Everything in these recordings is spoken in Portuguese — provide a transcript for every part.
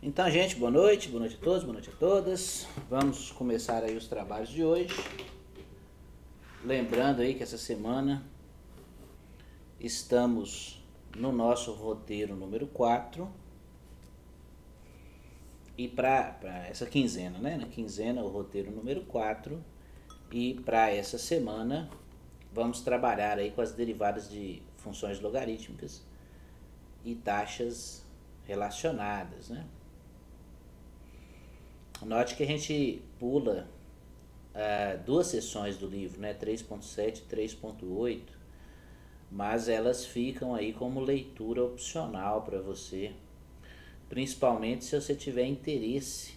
Então, gente, boa noite a todos, boa noite a todas. Vamos começar aí os trabalhos de hoje. Lembrando aí que essa semana estamos no nosso roteiro número 4. E para essa quinzena, né? Na quinzena, o roteiro número 4. E para essa semana, vamos trabalhar aí com as derivadas de funções logarítmicas e taxas relacionadas, né? Note que a gente pula duas sessões do livro, né, 3.7 e 3.8, mas elas ficam aí como leitura opcional para você, principalmente se você tiver interesse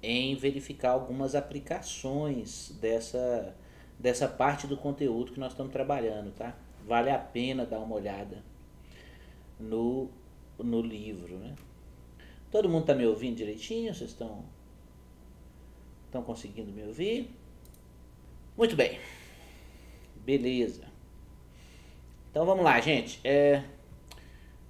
em verificar algumas aplicações dessa parte do conteúdo que nós estamos trabalhando, tá? Vale a pena dar uma olhada no livro, né? Todo mundo está me ouvindo direitinho? Vocês estão conseguindo me ouvir? Muito bem, beleza. Então vamos lá, gente.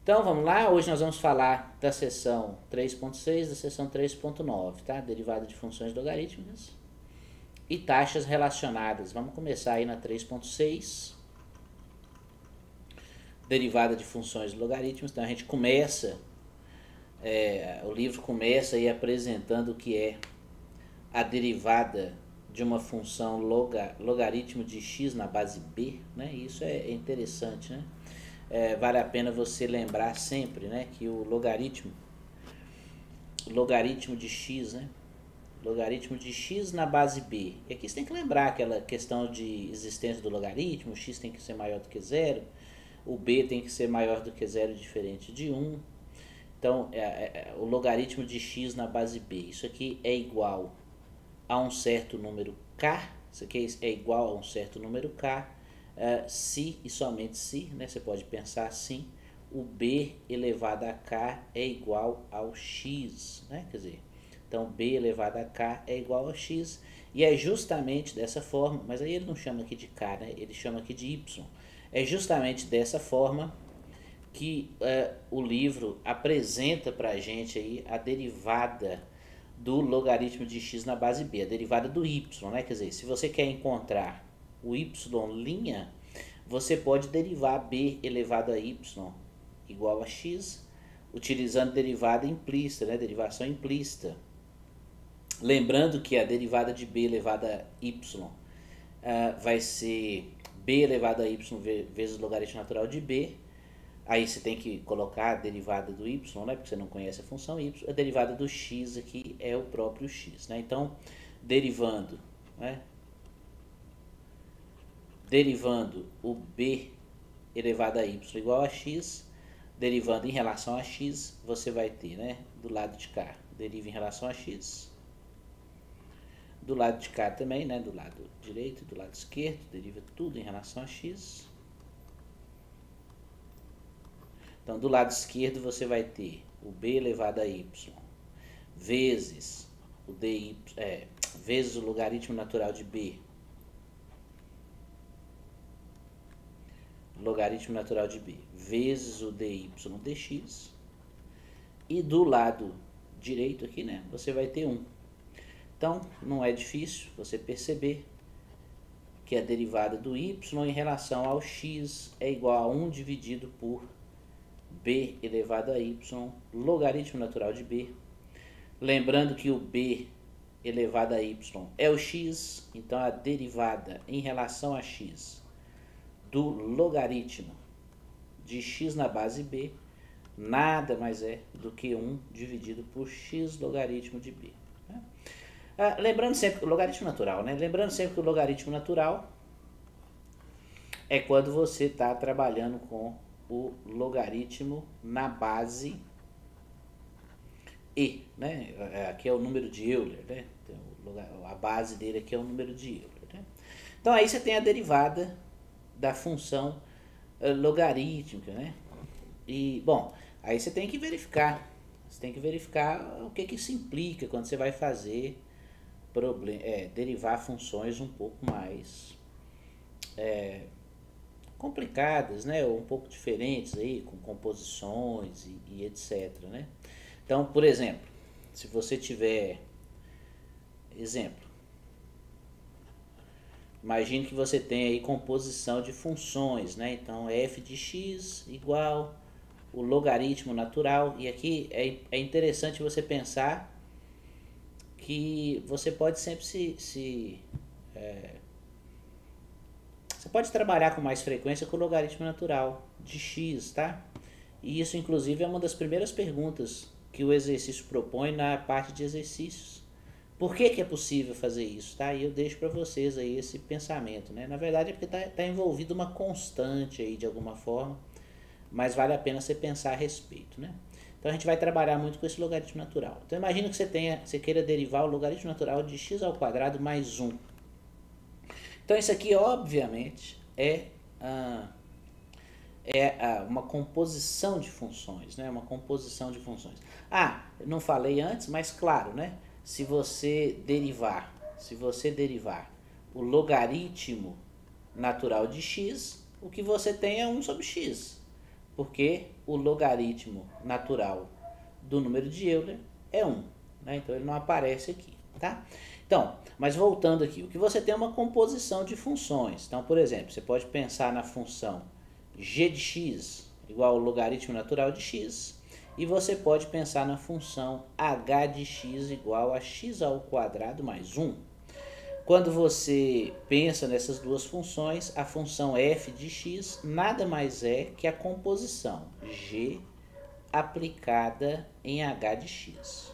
Então vamos lá, hoje nós vamos falar da seção 3.6 da seção 3.9, tá? Derivada de funções logarítmicas e taxas relacionadas. Vamos começar aí na 3.6, derivada de funções logarítmicas. Então a gente começa, o livro começa aí apresentando o que é a derivada de uma função logaritmo de x na base b, né? Isso é interessante, né? Vale a pena você lembrar sempre, né, que o logaritmo de x, né? Logaritmo de x na base b. E aqui você tem que lembrar aquela questão de existência do logaritmo, o x tem que ser maior do que zero, o b tem que ser maior do que zero diferente de 1. Então, o logaritmo de x na base b, isso aqui é igual a um certo número k, isso aqui é igual a um certo número k, se e somente se, né, você pode pensar assim, o b elevado a k é igual ao x, né, quer dizer, então b elevado a k é igual a x, e é justamente dessa forma, mas aí ele não chama aqui de k, né, ele chama aqui de y, é justamente dessa forma que o livro apresenta para a gente aí a derivada do logaritmo de x na base b, a derivada do y, né? Quer dizer, se você quer encontrar o y', você pode derivar b elevado a y igual a x, utilizando derivada implícita, né? Derivação implícita. Lembrando que a derivada de b elevado a y vai ser b elevado a y vezes o logaritmo natural de b. Aí você tem que colocar a derivada do y, né, porque você não conhece a função y. A derivada do x aqui é o próprio x, né? Então, derivando, né, derivando o b elevado a y igual a x, derivando em relação a x, você vai ter, né, do lado de cá, deriva em relação a x. Do lado de cá também, né, do lado direito e do lado esquerdo, deriva tudo em relação a x. Então, do lado esquerdo você vai ter o b elevado a y vezes o dy, vezes o logaritmo natural de b, logaritmo natural de b, vezes o dy dx. E do lado direito aqui, né, você vai ter 1. Então, não é difícil você perceber que a derivada do y em relação ao x é igual a 1 dividido por b elevado a y, logaritmo natural de b. Lembrando que o b elevado a y é o x, então a derivada em relação a x do logaritmo de x na base b nada mais é do que 1 dividido por x logaritmo de b. Lembrando sempre que o logaritmo natural, né? Lembrando sempre que o logaritmo natural é quando você está trabalhando com o logaritmo na base e, né? Aqui é o número de Euler, né? Então, a base dele aqui é o número de Euler, né? Então aí você tem a derivada da função logarítmica, né? E, bom, aí você tem que verificar. Você tem que verificar o que isso implica quando você vai fazer derivar funções um pouco mais complicadas, né, ou um pouco diferentes aí, com composições e etc, né? Então, por exemplo, se você tiver, exemplo, imagine que você tem aí composição de funções, né? Então, f de x igual o logaritmo natural. E aqui é interessante você pensar que você pode sempre você pode trabalhar com mais frequência com o logaritmo natural de x, tá? E isso, inclusive, é uma das primeiras perguntas que o exercício propõe na parte de exercícios. Por que é possível fazer isso, tá? E eu deixo para vocês aí esse pensamento, né? Na verdade é porque tá envolvido uma constante aí de alguma forma, mas vale a pena você pensar a respeito, né? Então a gente vai trabalhar muito com esse logaritmo natural. Então imagina que você queira derivar o logaritmo natural de x ao quadrado mais 1. Então isso aqui, obviamente, uma composição de funções, né? Uma composição de funções. Ah, eu não falei antes, mas claro, né? Se você derivar o logaritmo natural de x, o que você tem é 1 sobre x, porque o logaritmo natural do número de Euler é 1, né? Então ele não aparece aqui, tá? Então, mas voltando aqui, o que você tem é uma composição de funções. Então, por exemplo, você pode pensar na função g de x igual ao logaritmo natural de x, e você pode pensar na função h de x igual a x ao quadrado mais 1. Quando você pensa nessas duas funções, a função f de x nada mais é que a composição g aplicada em h de x.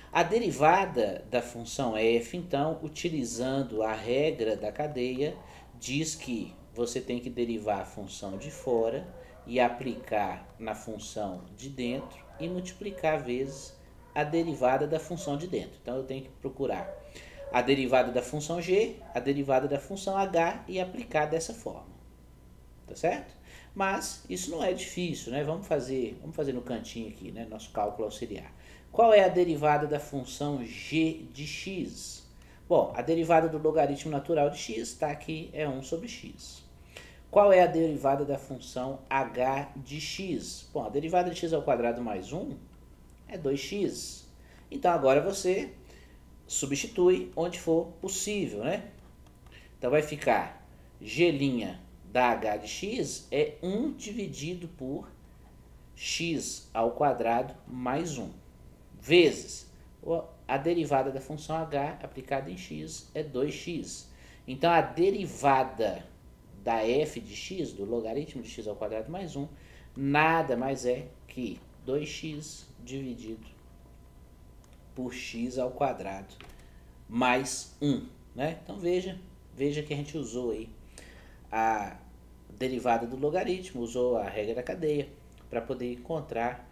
A derivada da função f, então, utilizando a regra da cadeia, diz que você tem que derivar a função de fora e aplicar na função de dentro e multiplicar vezes a derivada da função de dentro. Então eu tenho que procurar a derivada da função g, a derivada da função h e aplicar dessa forma. Tá certo? Mas isso não é difícil, né? Vamos fazer no cantinho aqui, né? Nosso cálculo auxiliar. Qual é a derivada da função g de x? Bom, a derivada do logaritmo natural de x está aqui, é 1 sobre x. Qual é a derivada da função h de x? Bom, a derivada de x ao quadrado mais 1 é 2x. Então agora você substitui onde for possível, né? Então vai ficar g' da h de x é 1 dividido por x ao quadrado mais 1, vezes a derivada da função h aplicada em x é 2x. Então a derivada da f de x, do logaritmo de x ao quadrado mais 1, nada mais é que 2x dividido por x ao quadrado mais 1, né? Então veja que a gente usou aí a derivada do logaritmo, usou a regra da cadeia para poder encontrar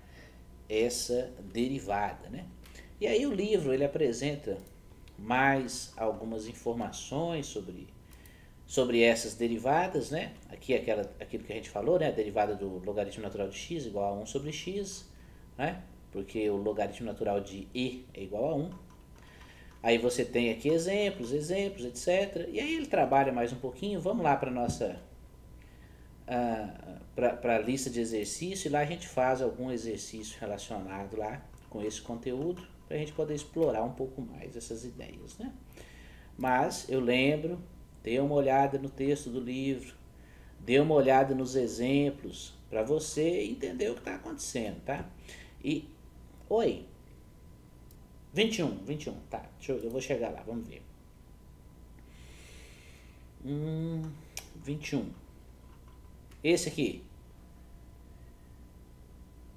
essa derivada, né? E aí o livro ele apresenta mais algumas informações sobre essas derivadas, né? Aqui aquilo que a gente falou, né? A derivada do logaritmo natural de x igual a 1 sobre x, né? Porque o logaritmo natural de e é igual a 1. Aí você tem aqui exemplos, etc. E aí ele trabalha mais um pouquinho. Vamos lá para a nossa para a lista de exercício, e lá a gente faz algum exercício relacionado lá com esse conteúdo, para a gente poder explorar um pouco mais essas ideias, né? Mas eu lembro, dê uma olhada no texto do livro, dê uma olhada nos exemplos, para você entender o que está acontecendo, tá? E, oi, 21, tá, eu vou chegar lá, vamos ver. 21. Esse aqui.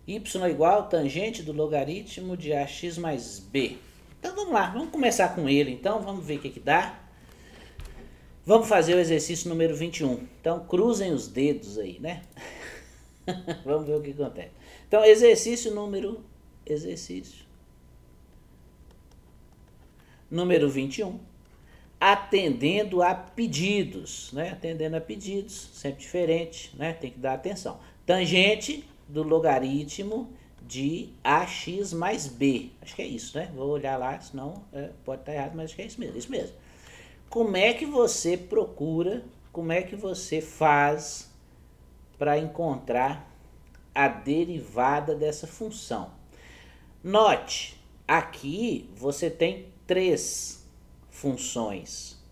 Y igual tangente do logaritmo de ax mais b. Então vamos lá, vamos começar com ele. Então vamos ver o que dá. Vamos fazer o exercício número 21. Então cruzem os dedos aí, né? Vamos ver o que acontece. Então exercício número 21. Atendendo a pedidos, né? Atendendo a pedidos, sempre diferente, né? Tem que dar atenção. Tangente do logaritmo de ax mais b. Acho que é isso, né? Vou olhar lá, senão pode estar errado, mas acho que é isso mesmo. Como é que você procura, como é que você faz para encontrar a derivada dessa função? Note Aqui você tem três funções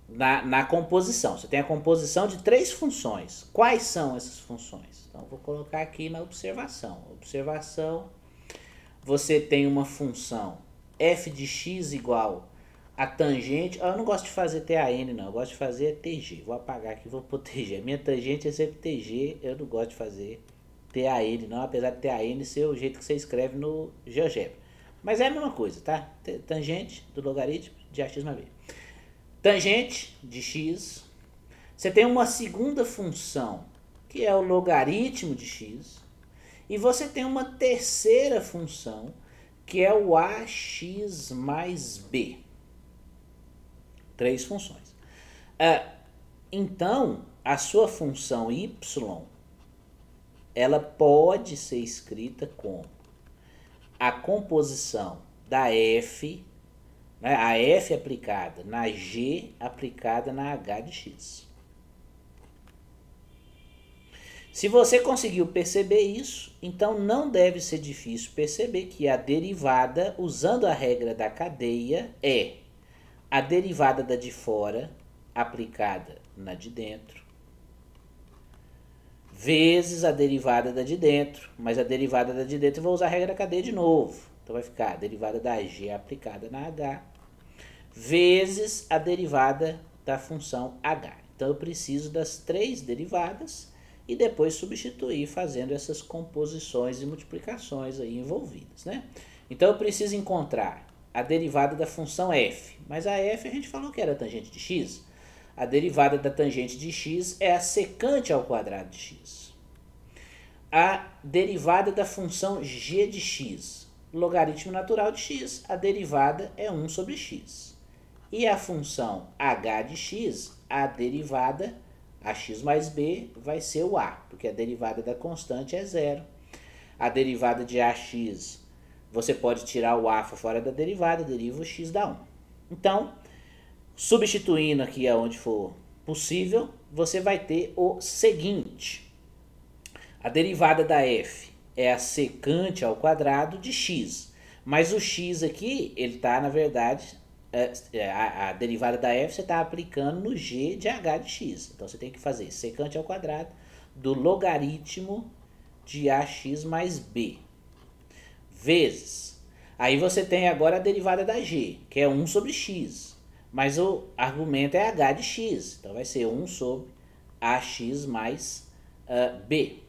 na composição. Você tem a composição de três funções. Quais são essas funções? Então, vou colocar aqui na observação. Observação, você tem uma função f de x igual a tangente. Eu não gosto de fazer TAN, não. Eu gosto de fazer TG. Vou apagar aqui, vou pôr TG. Minha tangente é sempre TG. Eu não gosto de fazer TAN, não. Apesar de TAN ser o jeito que você escreve no GeoGebra. Mas é a mesma coisa, tá? Tangente do logaritmo de ax mais b. Tangente de x. Você tem uma segunda função, que é o logaritmo de x. E você tem uma terceira função, que é o ax mais b. Três funções. Então, a sua função y, ela pode ser escrita como a composição da f, né, a f aplicada na g aplicada na h de x. Se você conseguiu perceber isso, então não deve ser difícil perceber que a derivada, usando a regra da cadeia, é a derivada da de fora aplicada na de dentro, vezes a derivada da de dentro, mas a derivada da de dentro eu vou usar a regra da cadeia de novo. Então vai ficar a derivada da g aplicada na h, vezes a derivada da função h. Então eu preciso das três derivadas e depois substituir fazendo essas composições e multiplicações aí envolvidas, né? Então eu preciso encontrar a derivada da função f, mas a f a gente falou que era tangente de x. A derivada da tangente de x é a secante ao quadrado de x. A derivada da função g de x, logaritmo natural de x, a derivada é 1 sobre x. E a função h de x, a derivada, ax mais b, vai ser o a, porque a derivada da constante é zero. A derivada de ax, você pode tirar o a fora da derivada, deriva o x dá 1. Então, substituindo aqui aonde for possível, você vai ter o seguinte. A derivada da f é a secante ao quadrado de x. Mas o x aqui, ele está, na verdade, a derivada da f você está aplicando no g de h de x. Então, você tem que fazer secante ao quadrado do logaritmo de ax mais b. Vezes. Aí você tem agora a derivada da g, que é 1 sobre x. Mas o argumento é h de x. Então, vai ser 1 sobre ax mais b.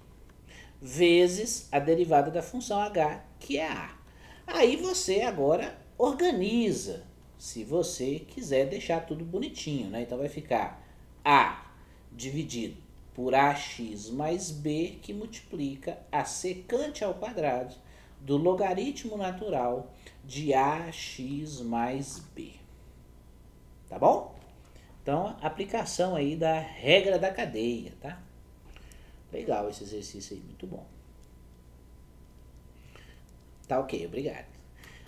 Vezes a derivada da função h, que é a. Aí você agora organiza, se você quiser deixar tudo bonitinho, né? Então vai ficar a dividido por ax mais b, que multiplica a secante ao quadrado do logaritmo natural de ax mais b. Tá bom? Então, aplicação aí da regra da cadeia, tá? Legal esse exercício aí, muito bom. Tá ok, obrigado.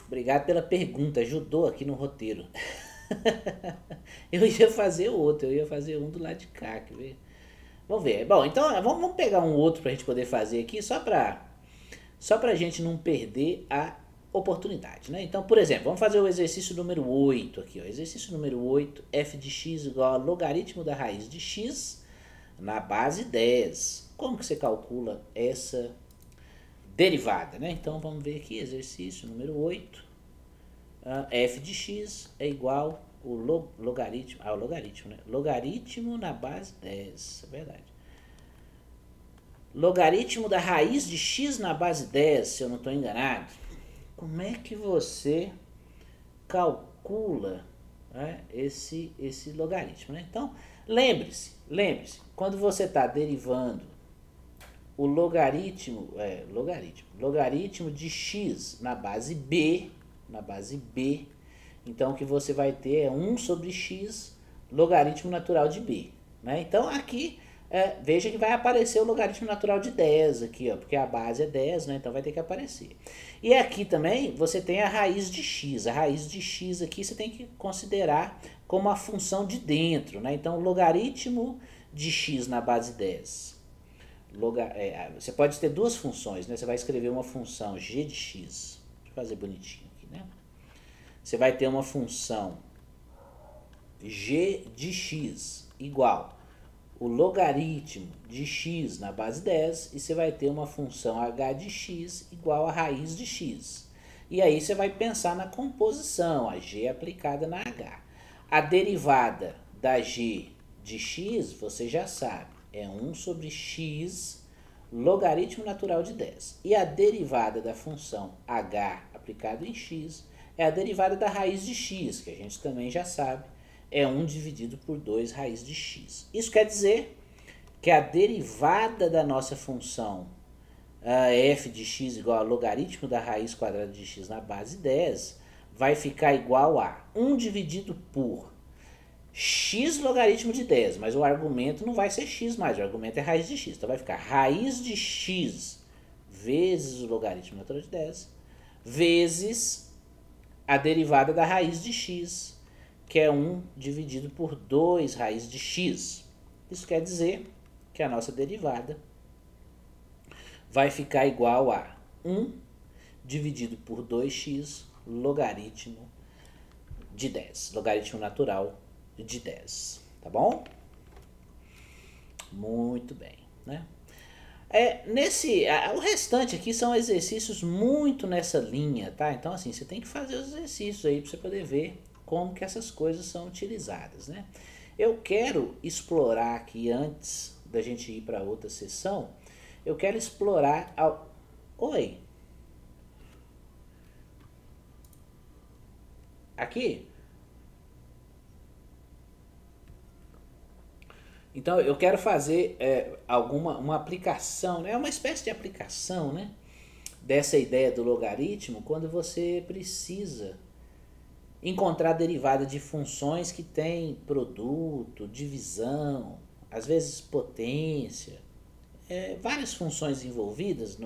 Obrigado pela pergunta, ajudou aqui no roteiro. Eu ia fazer outro, eu ia fazer um do lado de cá, quer ver? Vamos ver. Bom, então vamos pegar um outro pra gente poder fazer aqui, só pra gente não perder a oportunidade, né? Então, por exemplo, vamos fazer o exercício número 8 aqui, ó. Exercício número 8, f de x igual a logaritmo da raiz de x na base 10. Como que você calcula essa derivada, né? Então, vamos ver aqui, exercício número 8. F de x é igual ao logaritmo, o logaritmo, né? Logaritmo na base 10, é verdade. Logaritmo da raiz de x na base 10, se eu não estou enganado. Como é que você calcula, né, esse logaritmo, né? Então, lembre-se, quando você está derivando o logaritmo de x na base b, então o que você vai ter é 1 sobre x logaritmo natural de b, né? Então aqui, veja que vai aparecer o logaritmo natural de 10 aqui, ó, porque a base é 10, né? Então vai ter que aparecer. E aqui também você tem a raiz de x. A raiz de x aqui você tem que considerar como a função de dentro, né? Então, o logaritmo de x na base 10 Você pode ter duas funções, né? Você vai escrever uma função g de x. Deixa eu fazer bonitinho aqui, né? Você vai ter uma função g de x igual o logaritmo de x na base 10 e você vai ter uma função h de x igual a raiz de x. E aí você vai pensar na composição, a g aplicada na h. A derivada da g de x, você já sabe, é 1 sobre x logaritmo natural de 10. E a derivada da função h aplicada em x é a derivada da raiz de x, que a gente também já sabe, é 1 dividido por 2 raiz de x. Isso quer dizer que a derivada da nossa função f de x igual a logaritmo da raiz quadrada de x na base 10 vai ficar igual a 1 dividido por x logaritmo de 10, mas o argumento não vai ser x mais, o argumento é raiz de x. Então vai ficar raiz de x vezes o logaritmo natural de 10 vezes a derivada da raiz de x, que é 1 dividido por 2 raiz de x. Isso quer dizer que a nossa derivada vai ficar igual a 1 dividido por 2x logaritmo de 10, logaritmo natural de 10, tá bom? Muito bem, né? O restante aqui são exercícios muito nessa linha, tá? Então, assim, você tem que fazer os exercícios aí para você poder ver como que essas coisas são utilizadas, né? Eu quero explorar aqui, antes da gente ir para outra sessão, eu quero explorar... Oi? Aqui? Então, eu quero fazer uma aplicação, né? Uma espécie de aplicação, né? Dessa ideia do logaritmo, quando você precisa encontrar derivada de funções que têm produto, divisão, às vezes potência, várias funções envolvidas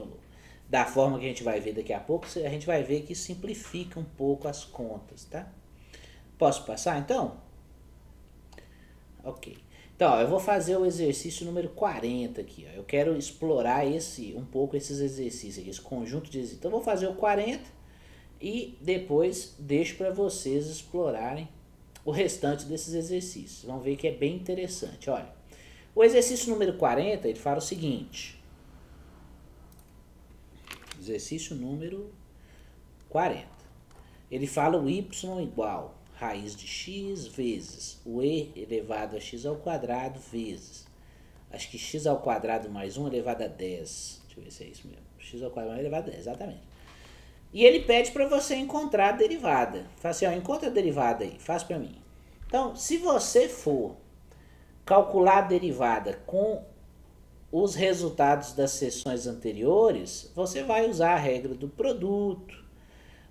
da forma que a gente vai ver daqui a pouco. A gente vai ver que simplifica um pouco as contas, tá? Posso passar então? Ok. Então, ó, eu vou fazer o exercício número 40 aqui. Ó. Eu quero explorar um pouco esses exercícios aqui, esse conjunto de exercícios. Então, eu vou fazer o 40 e depois deixo para vocês explorarem o restante desses exercícios. Vão ver que é bem interessante. Olha, o exercício número 40, ele fala o seguinte. Exercício número 40. Ele fala o y igual raiz de x vezes o e elevado a x ao quadrado vezes, acho que x ao quadrado mais 1 elevado a 10. Deixa eu ver se é isso mesmo. X ao quadrado elevado a 10, exatamente. E ele pede para você encontrar a derivada. Fala assim, ó, encontra a derivada aí, faz para mim. Então, se você for calcular a derivada com os resultados das sessões anteriores, você vai usar a regra do produto,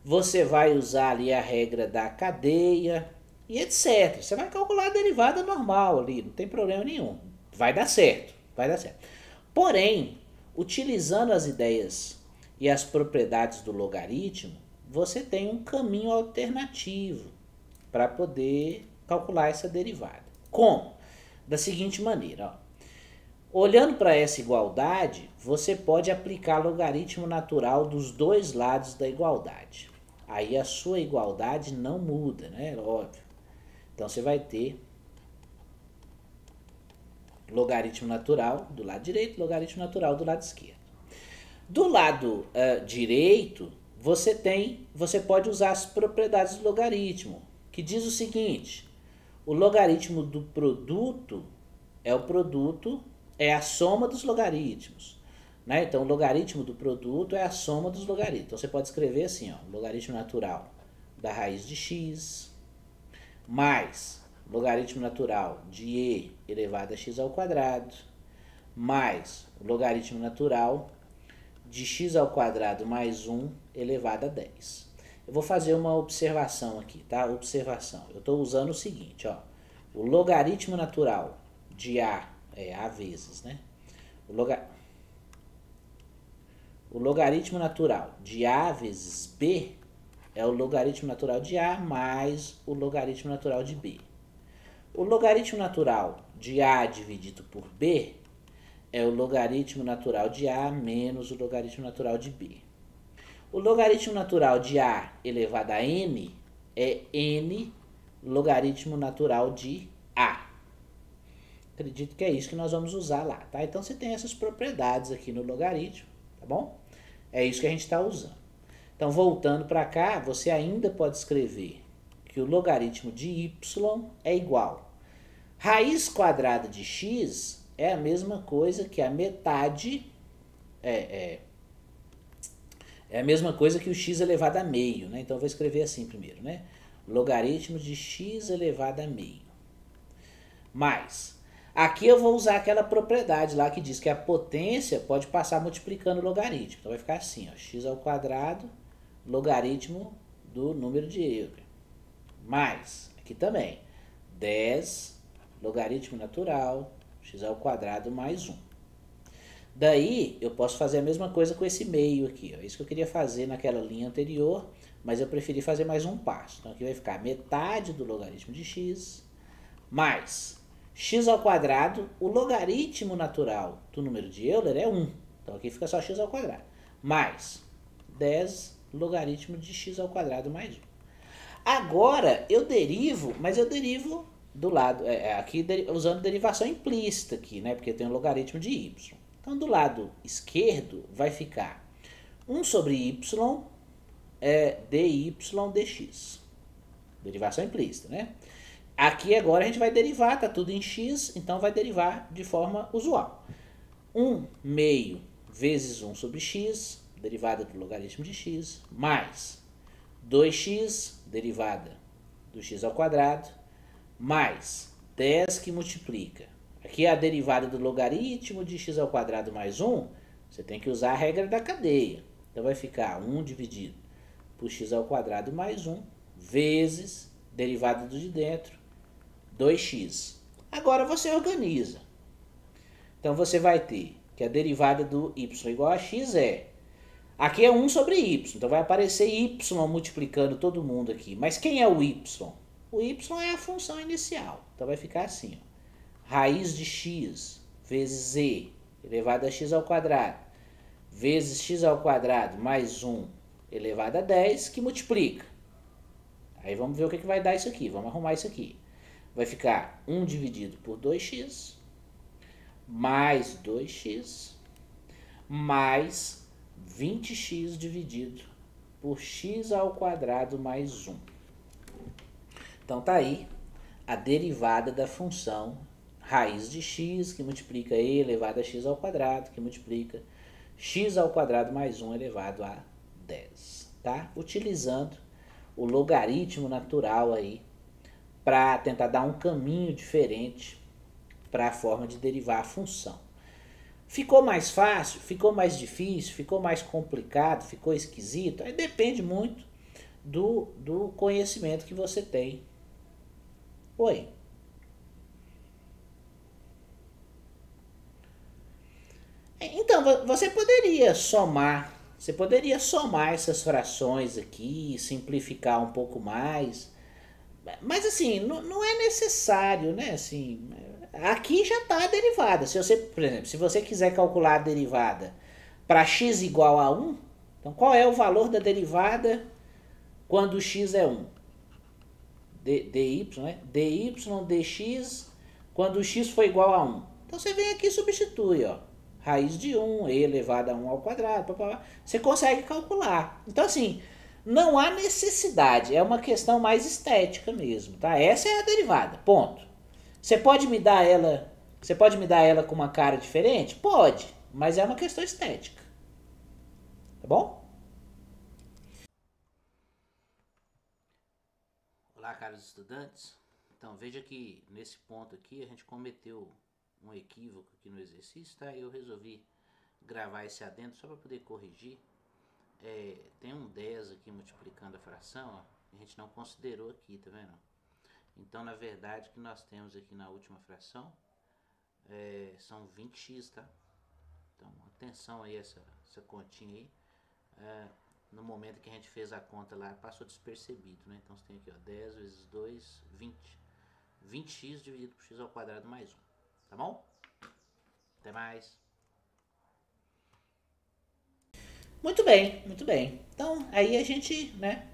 você vai usar ali a regra da cadeia e etc. Você vai calcular a derivada normal ali, não tem problema nenhum. Vai dar certo, vai dar certo. Porém, utilizando as ideias e as propriedades do logaritmo, você tem um caminho alternativo para poder calcular essa derivada. Como? Da seguinte maneira, ó. Olhando para essa igualdade, você pode aplicar logaritmo natural dos dois lados da igualdade. Aí a sua igualdade não muda, né? Óbvio. Então você vai ter logaritmo natural do lado direito, logaritmo natural do lado esquerdo. Do lado direito, você pode usar as propriedades do logaritmo, que diz o seguinte: o logaritmo do produto é a soma dos logaritmos. Né? Então, o logaritmo do produto é a soma dos logaritmos. Então, você pode escrever assim, ó, logaritmo natural da raiz de x mais logaritmo natural de e elevado a x ao quadrado mais o logaritmo natural de x ao quadrado mais 1 elevado a 10. Eu vou fazer uma observação aqui, tá? Observação. Eu estou usando o seguinte, ó. O logaritmo natural de a vezes, né? O logaritmo natural de a vezes b é o logaritmo natural de a mais o logaritmo natural de b. O logaritmo natural de a dividido por b é o logaritmo natural de A menos o logaritmo natural de B. O logaritmo natural de A elevado a N é N logaritmo natural de A. Acredito que é isso que nós vamos usar lá, tá? Então você tem essas propriedades aqui no logaritmo, tá bom? É isso que a gente está usando. Então, voltando para cá, você ainda pode escrever que o logaritmo de y é igual. Raiz quadrada de x é a mesma coisa que a metade... É a mesma coisa que o x elevado a meio, né? Então, eu vou escrever assim primeiro, né? Logaritmo de x elevado a meio. Mais... Aqui eu vou usar aquela propriedade lá que diz que a potência pode passar multiplicando o logaritmo. Então vai ficar assim, ó, x ao quadrado, logaritmo do número de Euler. Mais, aqui também, 10 logaritmo natural, x ao quadrado mais 1. Daí eu posso fazer a mesma coisa com esse meio aqui. Ó. Isso que eu queria fazer naquela linha anterior, mas eu preferi fazer mais um passo. Então aqui vai ficar metade do logaritmo de x mais... x ao quadrado, o logaritmo natural do número de Euler é 1. Então aqui fica só x ao quadrado. Mais 10 logaritmo de x ao quadrado mais 1. Agora eu derivo, mas eu derivo do lado, aqui usando derivação implícita aqui, né? Porque tem um logaritmo de y. Então do lado esquerdo vai ficar 1 sobre y dy dx. Derivação implícita, né? Aqui agora a gente vai derivar, tá tudo em x, então vai derivar de forma usual. 1 meio vezes 1 sobre x, derivada do logaritmo de x, mais 2x, derivada do x ao quadrado, mais 10 que multiplica. Aqui é a derivada do logaritmo de x ao quadrado mais 1, você tem que usar a regra da cadeia. Então vai ficar 1 dividido por x ao quadrado mais 1, vezes derivada do de dentro, 2x. Agora você organiza. Então você vai ter que a derivada do y igual a x é... Aqui é 1 sobre y, então vai aparecer y multiplicando todo mundo aqui. Mas quem é o y? O y é a função inicial. Então vai ficar assim, ó. Raiz de x vezes z elevado a x ao quadrado vezes x ao quadrado mais 1 elevado a 10 que multiplica. Aí vamos ver o que vai dar isso aqui. Vamos arrumar isso aqui. Vai ficar 1 dividido por 2x, mais 2x, mais 20x dividido por x ao quadrado mais 1. Então tá aí a derivada da função raiz de x, que multiplica e elevado a x ao quadrado, que multiplica x ao quadrado mais 1 elevado a 10. Tá? Utilizando o logaritmo natural aí, para tentar dar um caminho diferente para a forma de derivar a função. Ficou mais fácil? Ficou mais difícil? Ficou mais complicado? Ficou esquisito? Aí depende muito do conhecimento que você tem. Oi. Então, você poderia somar essas frações aqui, simplificar um pouco mais. Mas assim, não é necessário, né? Assim, aqui já está a derivada. Se você, por exemplo, se você quiser calcular a derivada para x igual a 1, então qual é o valor da derivada quando x é 1? dy, né? dy dx quando x for igual a 1. Então você vem aqui e substitui, ó. Raiz de 1, e elevado a 1 ao quadrado, você consegue calcular. Então assim, não há necessidade, é uma questão mais estética mesmo, tá? Essa é a derivada, ponto. Você pode me dar ela com uma cara diferente? Pode, mas é uma questão estética. Tá bom? Olá, caros estudantes. Então, veja que nesse ponto aqui a gente cometeu um equívoco aqui no exercício, tá? Eu resolvi gravar esse adendo só para poder corrigir. Tem um 10 aqui multiplicando a fração, ó, a gente não considerou aqui, tá vendo? Então, na verdade, o que nós temos aqui na última fração são 20x, tá? Então, atenção aí essa continha aí. No momento que a gente fez a conta lá, passou despercebido, né? Então, você tem aqui, ó, 10 vezes 2, 20. 20x dividido por x ao quadrado mais 1, tá bom? Até mais. Muito bem, muito bem. Então, aí a gente, né,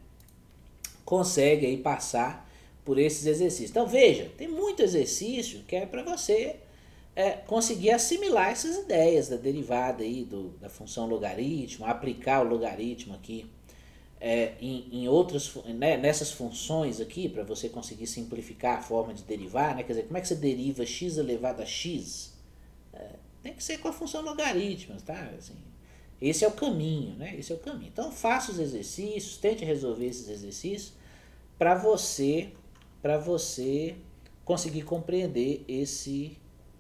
consegue aí passar por esses exercícios. Então, veja, tem muito exercício que é para você conseguir assimilar essas ideias da derivada aí da função logaritmo, aplicar o logaritmo aqui em outras, né, nessas funções aqui, para você conseguir simplificar a forma de derivar, né? Quer dizer, como é que você deriva x elevado a x? Tem que ser com a função logaritmo, tá? Assim, esse é o caminho, né? Esse é o caminho. Então faça os exercícios, tente resolver esses exercícios para você conseguir compreender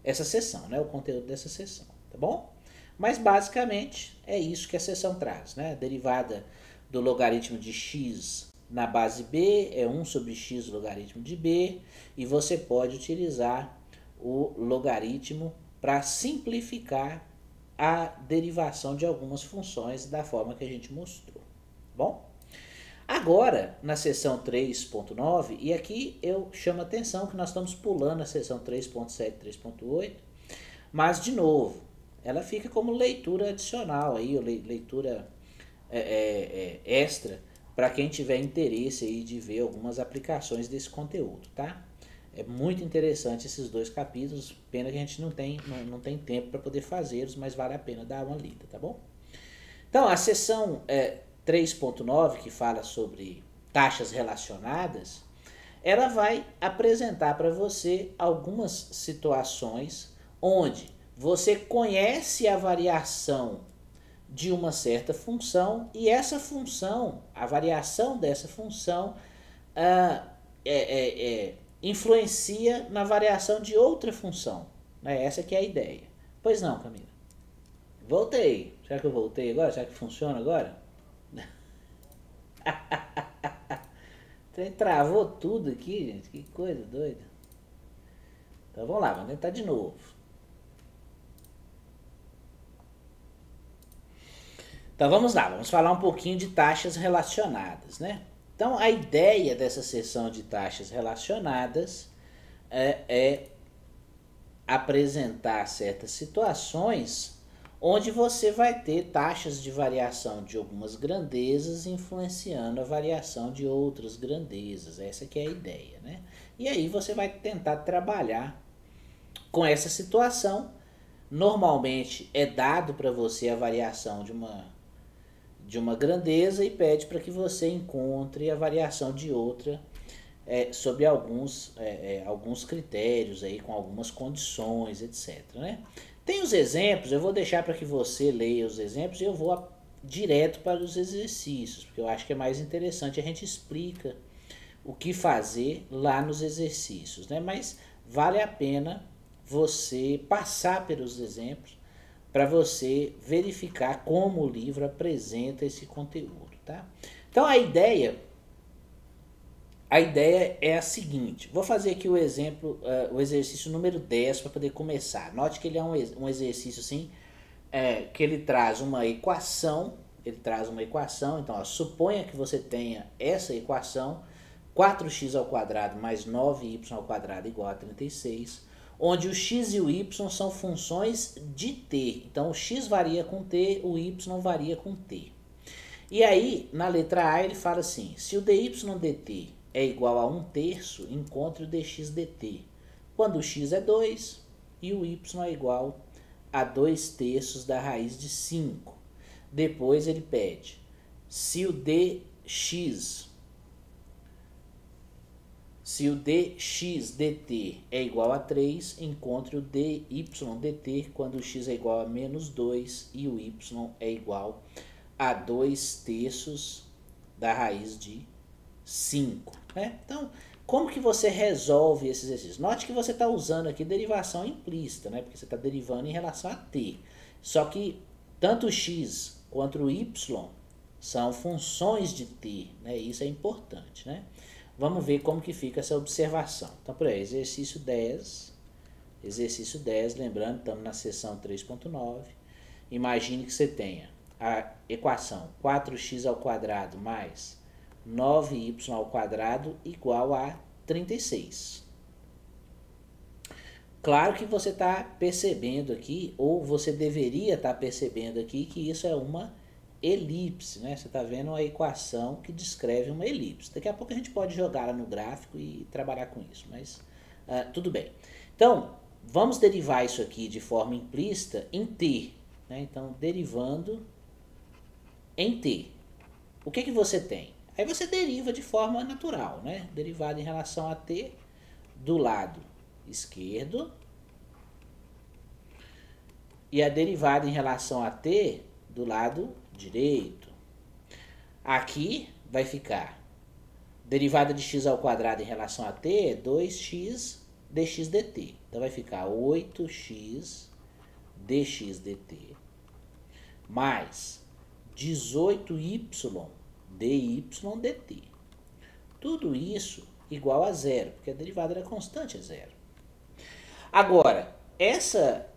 essa sessão, né? O conteúdo dessa sessão, tá bom? Mas basicamente é isso que a sessão traz, né? A derivada do logaritmo de x na base b é 1 sobre x logaritmo de b, e você pode utilizar o logaritmo para simplificar a derivação de algumas funções da forma que a gente mostrou. Bom, agora na seção 3.9, e aqui eu chamo a atenção que nós estamos pulando a seção 3.7 e 3.8, mas de novo, ela fica como leitura adicional aí, ou leitura extra para quem tiver interesse aí de ver algumas aplicações desse conteúdo, tá? É muito interessante esses dois capítulos, pena que a gente não tem tempo para poder fazê-los, mas vale a pena dar uma lida, tá bom? Então, a seção 3.9, que fala sobre taxas relacionadas, ela vai apresentar para você algumas situações onde você conhece a variação de uma certa função e essa função, a variação dessa função, influencia na variação de outra função. Né? Essa que é a ideia. Pois não, Camila? Voltei. Será que eu voltei agora? Será que funciona agora? Travou tudo aqui, gente. Que coisa doida. Então vamos lá, vamos tentar de novo. Então vamos lá, vamos falar um pouquinho de taxas relacionadas, né? Então a ideia dessa seção de taxas relacionadas é apresentar certas situações onde você vai ter taxas de variação de algumas grandezas influenciando a variação de outras grandezas. Essa que é a ideia, né? E aí você vai tentar trabalhar com essa situação. Normalmente é dado para você a variação de uma grandeza e pede para que você encontre a variação de outra sob alguns critérios, aí, com algumas condições, etc. Né? Tem os exemplos, eu vou deixar para que você leia os exemplos e eu vou direto para os exercícios, porque eu acho que é mais interessante, a gente explica o que fazer lá nos exercícios, né? Mas vale a pena você passar pelos exemplos para você verificar como o livro apresenta esse conteúdo, tá? Então a ideia é a seguinte, vou fazer aqui o exemplo, o exercício número 10 para poder começar. Note que ele é um exercício assim, que ele traz uma equação, então ó, suponha que você tenha essa equação, 4x ao quadrado mais 9y ao quadrado igual a 36, onde o x e o y são funções de t. Então o x varia com t, o y varia com t. E aí, na letra A, ele fala assim, se o dy dt é igual a 1/3, encontre o dx dt. Quando o x é 2 e o y é igual a 2/3 da raiz de 5. Depois ele pede, se o dx dt é igual a 3, encontre o dy dt quando o x é igual a menos 2 e o y é igual a 2/3 da raiz de 5. Né? Então, como que você resolve esse exercício? Note que você está usando aqui derivação implícita, né? Porque você está derivando em relação a t. Só que tanto o x quanto o y são funções de t. Né? Isso é importante, né? Vamos ver como que fica essa observação. Então, por aí, exercício 10, lembrando, estamos na seção 3.9. Imagine que você tenha a equação 4x ao quadrado mais 9y ao quadrado igual a 36. Claro que você está percebendo aqui, ou você deveria estar percebendo aqui, que isso é uma elipse, né? Você está vendo uma equação que descreve uma elipse. Daqui a pouco a gente pode jogar ela no gráfico e trabalhar com isso, mas tudo bem. Então, vamos derivar isso aqui de forma implícita em t, né? Então, derivando em t. O que você tem? Aí você deriva de forma natural, né? Derivada em relação a t do lado esquerdo e a derivada em relação a t do lado direito. Aqui vai ficar derivada de x ao quadrado em relação a t é 2x dx dt. Então vai ficar 8x dx dt mais 18y dy dt. Tudo isso igual a zero, porque a derivada da constante é zero. Agora, essa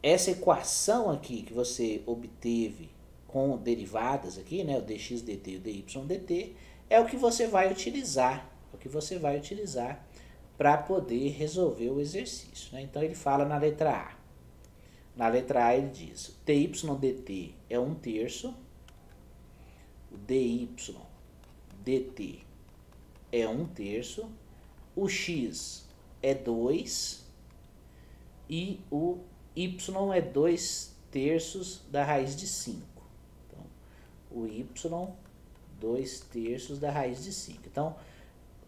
equação aqui que você obteve com derivadas aqui, né, o dx dt e o dy dt, é o que você vai utilizar, para poder resolver o exercício, né? Então ele fala na letra A. Na letra A ele diz: dy dt é 1/3, o dy dt é 1/3, o x é 2 e o y é 2/3 da raiz de 5. Então, o y, 2/3 da raiz de 5. Então,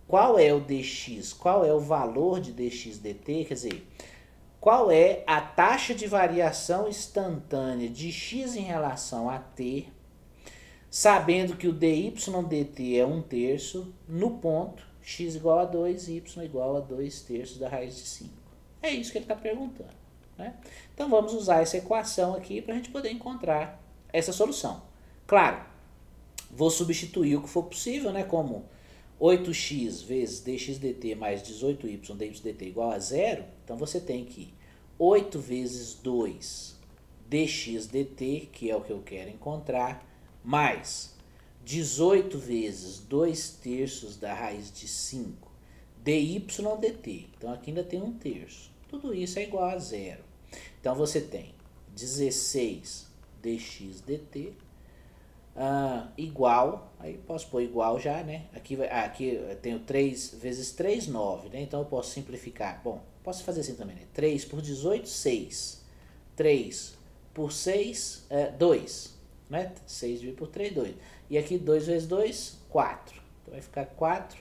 qual é o dx? Qual é o valor de dx dt? Quer dizer, qual é a taxa de variação instantânea de x em relação a t, sabendo que o dy dt é 1/3 no ponto x igual a 2 e y igual a 2/3 da raiz de 5. É isso que ele está perguntando, né? Então vamos usar essa equação aqui para a gente poder encontrar essa solução. Claro, vou substituir o que for possível, né? Como 8x vezes dx dt mais 18y dy dt igual a zero, então você tem que 8 vezes 2 dx dt, que é o que eu quero encontrar, mais 18 vezes 2/3 da raiz de 5 dy dt. Então aqui ainda tem 1/3. Tudo isso é igual a zero. Então você tem 16 dx dt igual, aí posso pôr igual já, né? Aqui eu tenho 3 vezes 3, 9, né? Então eu posso simplificar. Bom, posso fazer assim também, né? 3 por 18, 6. 3 por 6, 2. Né? 6 dividido por 3, 2. E aqui 2 vezes 2, 4. Então vai ficar 4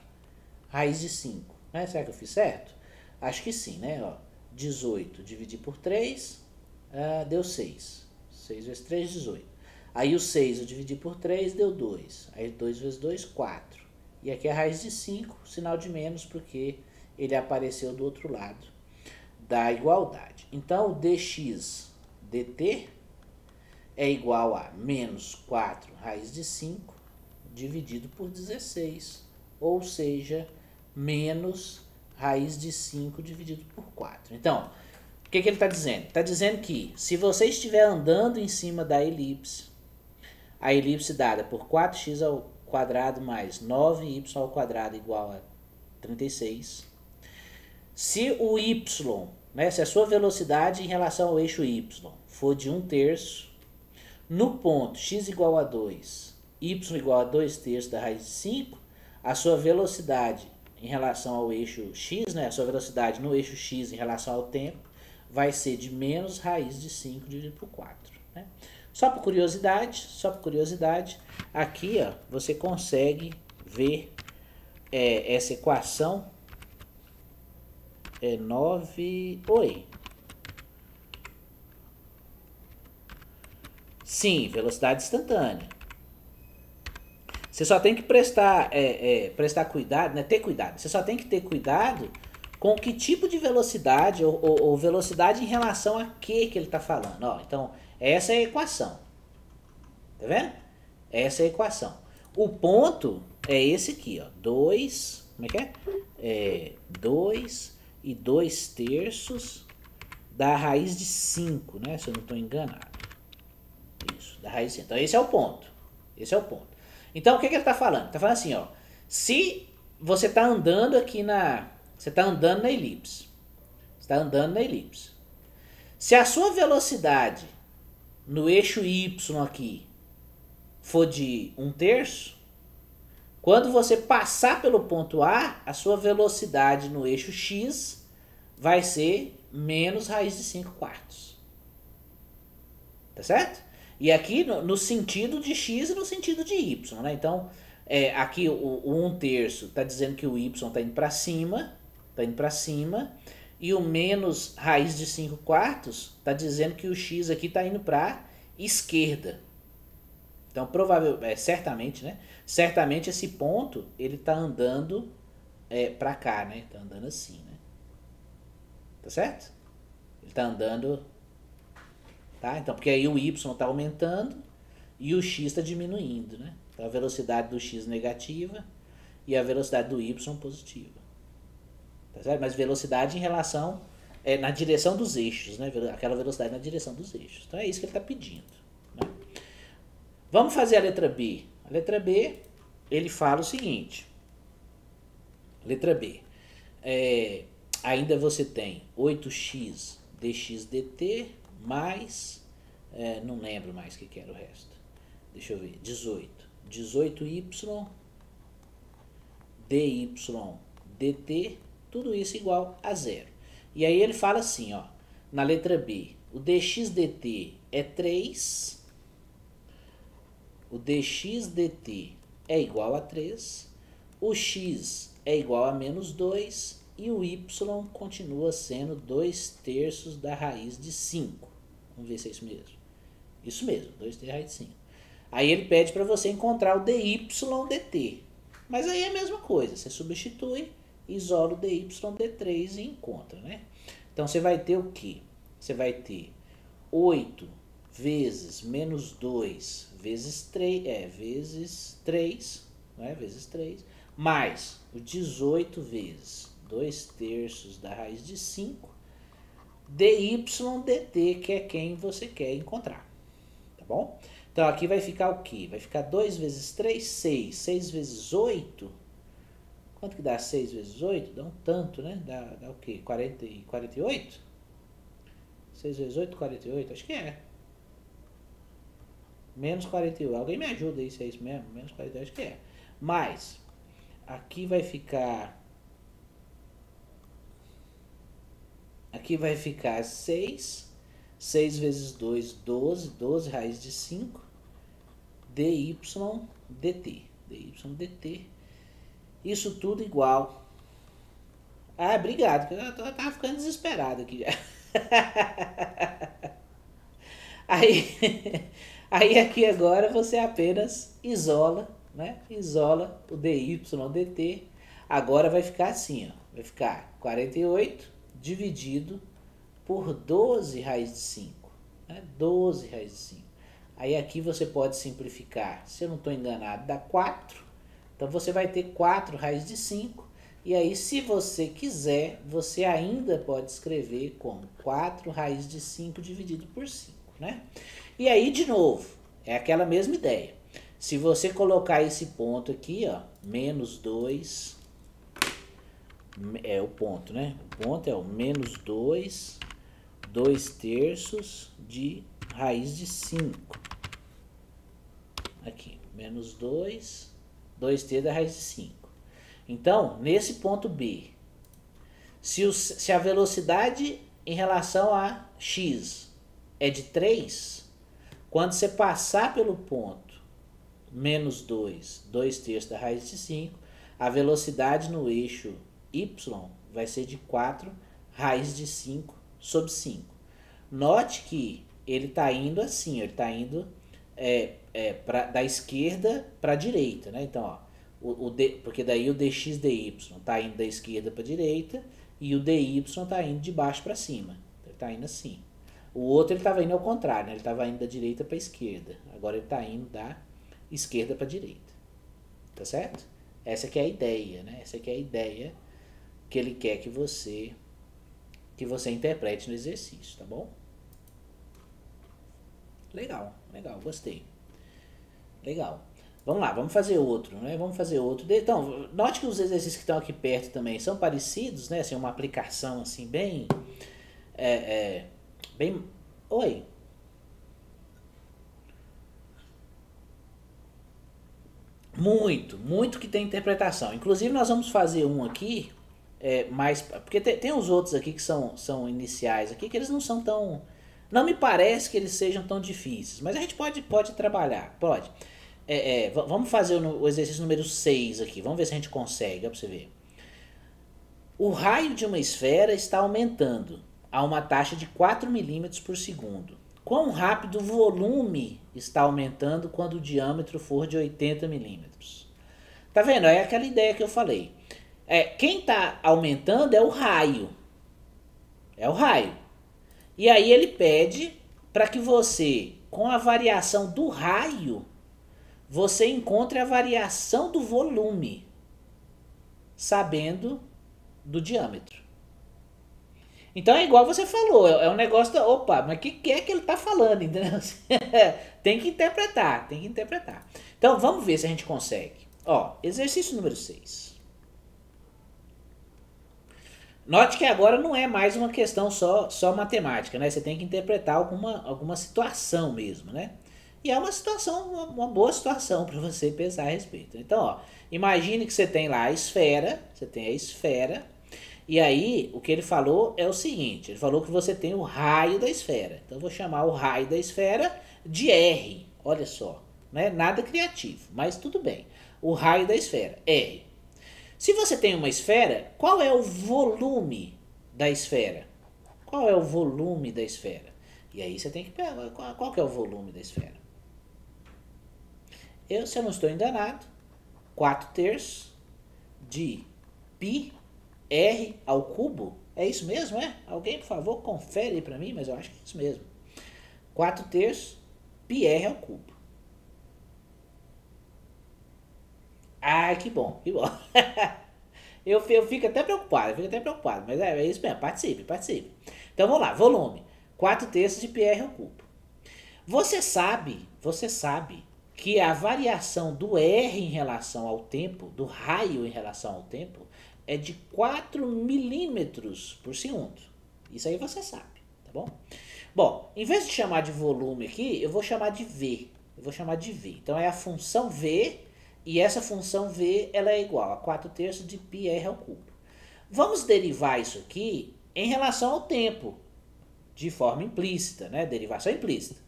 raiz de 5. Né? Será que eu fiz certo? Acho que sim, né? Ó, 18 dividido por 3, deu 6. 6 vezes 3, 18. Aí o 6 eu dividi por 3, deu 2. Aí 2 vezes 2, 4. E aqui a raiz de 5, sinal de menos, porque ele apareceu do outro lado da igualdade. Então, o dx dt é igual a menos 4 raiz de 5 dividido por 16. Ou seja, menos raiz de 5 dividido por 4. Então, o que ele está dizendo? Está dizendo que se você estiver andando em cima da elipse, a elipse dada por 4x ao quadrado mais 9y ao quadrado igual a 36. Se o y, né, se a sua velocidade em relação ao eixo y for de 1/3, no ponto x igual a 2, y igual a 2/3 da raiz de 5, a sua velocidade em relação ao eixo x, né, a sua velocidade no eixo x em relação ao tempo, vai ser de menos raiz de 5 dividido por 4. Né? Só por curiosidade, aqui ó, você consegue ver essa equação. É 9... Oi. Sim, velocidade instantânea. Você só tem que prestar cuidado, né? Ter cuidado. Você só tem que ter cuidado com que tipo de velocidade ou velocidade em relação a que ele está falando. Ó, então, essa é a equação. Tá vendo? Essa é a equação. O ponto é esse aqui, ó. 2, como é que é? 2 e 2/3 da raiz de 5, né? Se eu não estou enganado. Isso, da raiz de 5. Então, esse é o ponto. Esse é o ponto. Então, o que ele está falando? Está falando assim, ó. Se você está andando aqui você está andando na elipse. Você está andando na elipse. Se a sua velocidade no eixo Y aqui for de 1/3, quando você passar pelo ponto A, a sua velocidade no eixo X vai ser menos raiz de 5/4. Tá certo? E aqui no sentido de X e no sentido de Y, né? Então, aqui o 1/3 está dizendo que o Y está indo para cima, e o menos raiz de 5/4 está dizendo que o X aqui está indo para esquerda. Então, certamente, né? Certamente esse ponto, ele está andando para cá, né? Está andando assim, né? Tá certo? Ele está andando... Tá? Então, porque aí o Y está aumentando e o X está diminuindo, né? Então, a velocidade do X negativa e a velocidade do Y positiva. Tá certo? Mas velocidade em relação... na direção dos eixos, né? Aquela velocidade na direção dos eixos. Então, é isso que ele está pedindo. Né? Vamos fazer a letra B. A letra B, ele fala o seguinte. Letra B. Ainda você tem 8x dx dt mais... não lembro mais o que era o resto. Deixa eu ver. 18. 18y dy dt, tudo isso igual a 0. E aí ele fala assim, ó, na letra B, o dx dt é 3, o dx dt é igual a 3, o x é igual a menos 2 e o y continua sendo 2/3 da raiz de 5. Vamos ver se é isso mesmo. Isso mesmo, 2/3 da raiz de 5. Aí ele pede para você encontrar o dy dt. Mas aí é a mesma coisa, você substitui, isola o dy d3 e encontra, né? Então você vai ter o quê? Você vai ter 8 vezes menos 2 vezes 3, vezes 3, né? Vezes 3, mais o 18 vezes 2/3 da raiz de 5, dy dt, que é quem você quer encontrar. Tá bom? Então aqui vai ficar o quê? Vai ficar 2 vezes 3, 6. 6 vezes 8. Quanto que dá 6 vezes 8? Dá um tanto, né? Dá o quê? 48? 6 vezes 8, 48? Acho que é. Menos 48. Alguém me ajuda aí se é isso mesmo? Menos 48, acho que é. Mas, aqui vai ficar... Aqui vai ficar 6. 6 vezes 2, 12. 12 raiz de 5. dy dt. dy dt. Isso tudo igual. Ah, obrigado. Eu tava ficando desesperado aqui já. Aí aqui agora você apenas isola, né? Isola o dy dt. Agora vai ficar assim, ó. Vai ficar 48 dividido por 12 raiz de 5. Né? 12 raiz de 5. Aí aqui você pode simplificar. Se eu não estou enganado, dá 4. Então você vai ter 4 raiz de 5. E aí, se você quiser, você ainda pode escrever como 4 raiz de 5 dividido por 5. Né? E aí, de novo, é aquela mesma ideia. Se você colocar esse ponto aqui, ó, menos 2, é o ponto, né? O ponto é o menos 2, 2/3 de raiz de 5. Aqui, menos 2, 2/3 da raiz de 5. Então, nesse ponto B, se a velocidade em relação a x é de 3, quando você passar pelo ponto menos 2, 2/3 da raiz de 5, a velocidade no eixo y vai ser de 4 raiz de 5 sobre 5. Note que ele está indo assim, ele está indo da esquerda para a direita, né? Então, ó, porque daí o dx dy está indo da esquerda para a direita e o dy está indo de baixo para cima. Ele está indo assim. O outro ele estava indo ao contrário, né? Ele estava indo da direita para a esquerda. Agora ele está indo da esquerda para a direita. Tá certo? Essa que é a ideia, né? Essa que é a ideia que ele quer que você interprete no exercício, tá bom? Legal, legal, gostei. Legal. Vamos lá, vamos fazer outro, né? Vamos fazer outro. Então, note que os exercícios que estão aqui perto também são parecidos, né? Assim, uma aplicação assim bem, é, é, bem. Oi. Muito, muito que tem interpretação. Inclusive nós vamos fazer um aqui, mais porque tem os outros aqui que são iniciais aqui que eles não são tão, não me parece que eles sejam tão difíceis, mas a gente pode trabalhar, pode. Vamos fazer o exercício número 6 aqui, vamos ver se a gente consegue, ó, pra você ver. O raio de uma esfera está aumentando a uma taxa de 4 milímetros por segundo. Quão rápido o volume está aumentando quando o diâmetro for de 80 milímetros? Tá vendo? É aquela ideia que eu falei. Quem está aumentando é o raio. É o raio. E aí ele pede para que você, com a variação do raio, você encontre a variação do volume, sabendo do diâmetro. Então é igual você falou, é um negócio da, opa, mas o que é que ele está falando, entendeu? Tem que interpretar, tem que interpretar. Então vamos ver se a gente consegue. Ó, exercício número 6. Note que agora não é mais uma questão só matemática, né? Você tem que interpretar alguma situação mesmo, né? E é uma situação, uma boa situação para você pensar a respeito. Então, ó, imagine que você tem lá a esfera, e aí o que ele falou é o seguinte, ele falou que você tem o raio da esfera. Então eu vou chamar o raio da esfera de R, olha só, né? Nada criativo, mas tudo bem. O raio da esfera, R. Se você tem uma esfera, qual é o volume da esfera? Qual é o volume da esfera? E aí você tem que pegar qual que é o volume da esfera. Se eu não estou enganado, 4/3 de π r ao cubo. É isso mesmo, é? Alguém, por favor, confere aí para mim, mas eu acho que é isso mesmo. 4/3 π r ao cubo. Ah, que bom, que bom. eu fico até preocupado, mas é isso mesmo, participe. Então vamos lá, volume, 4/3 de πr ao cubo. Você sabe que a variação do R em relação ao tempo, do raio em relação ao tempo, é de 4 milímetros por segundo. Isso aí você sabe, tá bom? Bom, em vez de chamar de volume aqui, eu vou chamar de V. Então é a função V, e essa função V ela é igual a 4/3 de πr ao cubo. Vamos derivar isso aqui em relação ao tempo, de forma implícita, né? Derivação implícita.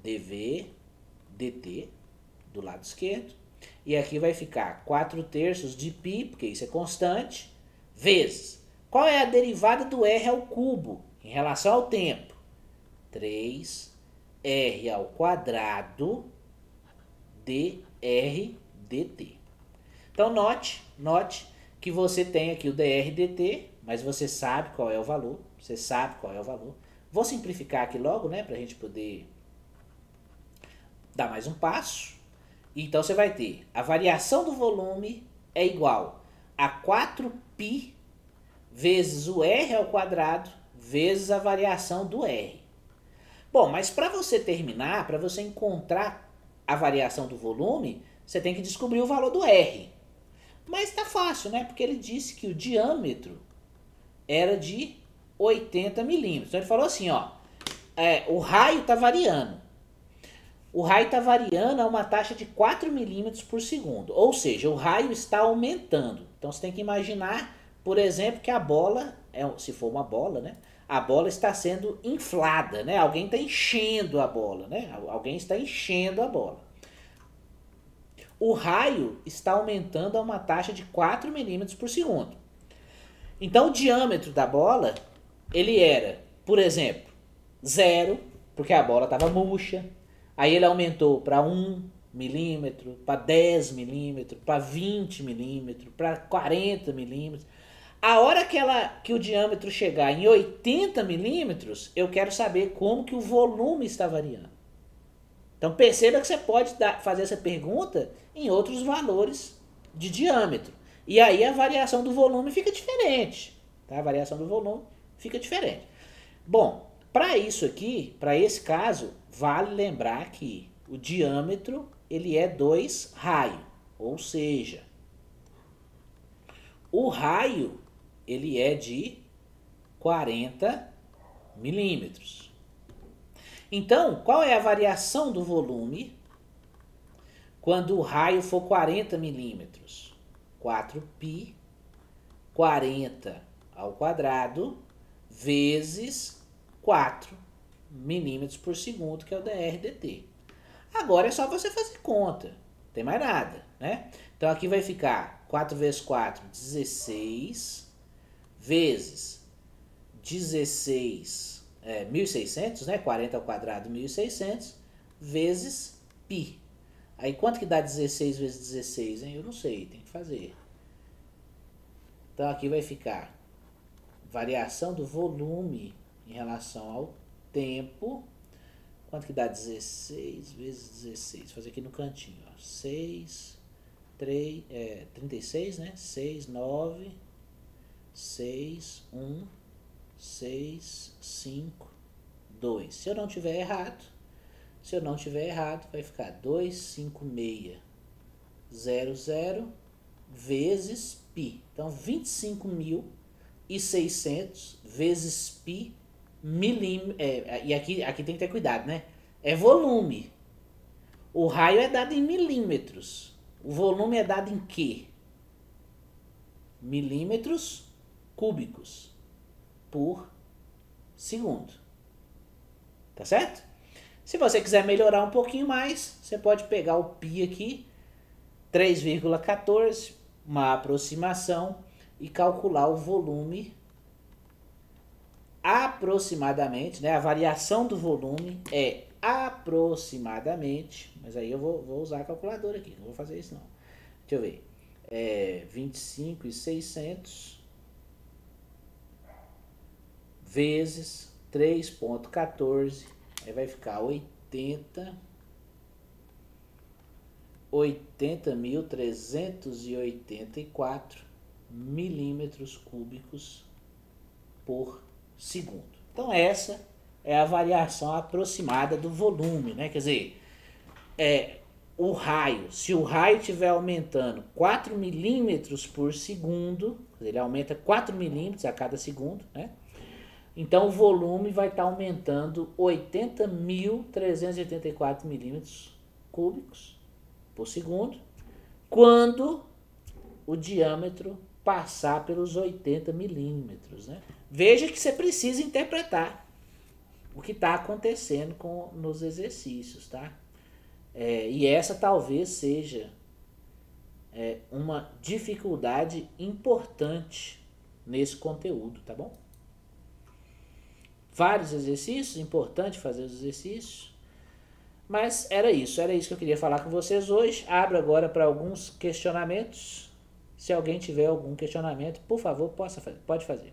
dv dt do lado esquerdo, e aqui vai ficar 4/3 de π, porque isso é constante, vezes. Qual é a derivada do r ao cubo em relação ao tempo? 3r ao quadrado dr dt. Então note que você tem aqui o dr dt, mas você sabe qual é o valor. Vou simplificar aqui logo, né, para a gente poder dar mais um passo. Então você vai ter a variação do volume é igual a 4π vezes o r ao quadrado vezes a variação do r. Bom, mas para você terminar, para você encontrar a variação do volume, você tem que descobrir o valor do R. Mas está fácil, né? Porque ele disse que o diâmetro era de 80 milímetros. Então ele falou assim, ó, o raio está variando. O raio está variando a uma taxa de 4 milímetros por segundo. Ou seja, o raio está aumentando. Então você tem que imaginar, por exemplo, que a bola, se for uma bola, né? A bola está sendo inflada, né? Alguém está enchendo a bola, né? Alguém está enchendo a bola. O raio está aumentando a uma taxa de 4 milímetros por segundo. Então o diâmetro da bola, ele era, por exemplo, 0, porque a bola estava murcha. Aí ele aumentou para 1 milímetro, para 10 milímetros, para 20 milímetros, para 40 milímetros. A hora que o diâmetro chegar em 80 milímetros, eu quero saber como que o volume está variando. Então perceba que você pode fazer essa pergunta em outros valores de diâmetro. E aí a variação do volume fica diferente. Tá? A variação do volume fica diferente. Bom, para isso aqui, para esse caso, vale lembrar que O diâmetro, ele é 2 raios, ou seja, o raio, ele é de 40 milímetros. Então, qual é a variação do volume quando o raio for 40 milímetros? 4π 40 ao quadrado vezes 4 milímetros por segundo, que é o dr/dt. Agora é só você fazer conta, não tem mais nada, né? Então aqui vai ficar 4 vezes 4, 16, vezes 16, 1.600, né? 40 ao quadrado, 1.600, vezes π. Aí quanto que dá 16 vezes 16, hein? Eu não sei, tem que fazer. Então aqui vai ficar variação do volume em relação ao tempo. Quanto que dá 16 vezes 16? Vou fazer aqui no cantinho, ó. 6, 3, 36, né? 6, 9, 6, 1, 6, 5, 2. Se eu não tiver errado, vai ficar 25600 vezes π. Então, 25.600 vezes π milímetros. E aqui tem que ter cuidado, né? É volume. O raio é dado em milímetros. O volume é dado em quê? Milímetros cúbicos por segundo. Tá certo? Se você quiser melhorar um pouquinho mais, você pode pegar o π aqui, 3,14, uma aproximação, e calcular o volume aproximadamente, né? A variação do volume é aproximadamente, mas aí eu vou usar a calculadora aqui, não vou fazer isso não. Deixa eu ver. 25.600 vezes 3,14, aí vai ficar 80.384 milímetros cúbicos por segundo. Então essa é a variação aproximada do volume, né? Quer dizer, o raio, se o raio estiver aumentando 4 milímetros por segundo, ele aumenta 4 milímetros a cada segundo, né? Então o volume vai estar aumentando 80.384 milímetros cúbicos por segundo, quando o diâmetro passar pelos 80 milímetros, né? Veja que você precisa interpretar o que está acontecendo nos exercícios, tá? E essa talvez seja uma dificuldade importante nesse conteúdo, tá bom? Vários exercícios, importante fazer os exercícios, mas era isso que eu queria falar com vocês hoje. Abro agora para alguns questionamentos. Se alguém tiver algum questionamento, por favor, pode fazer.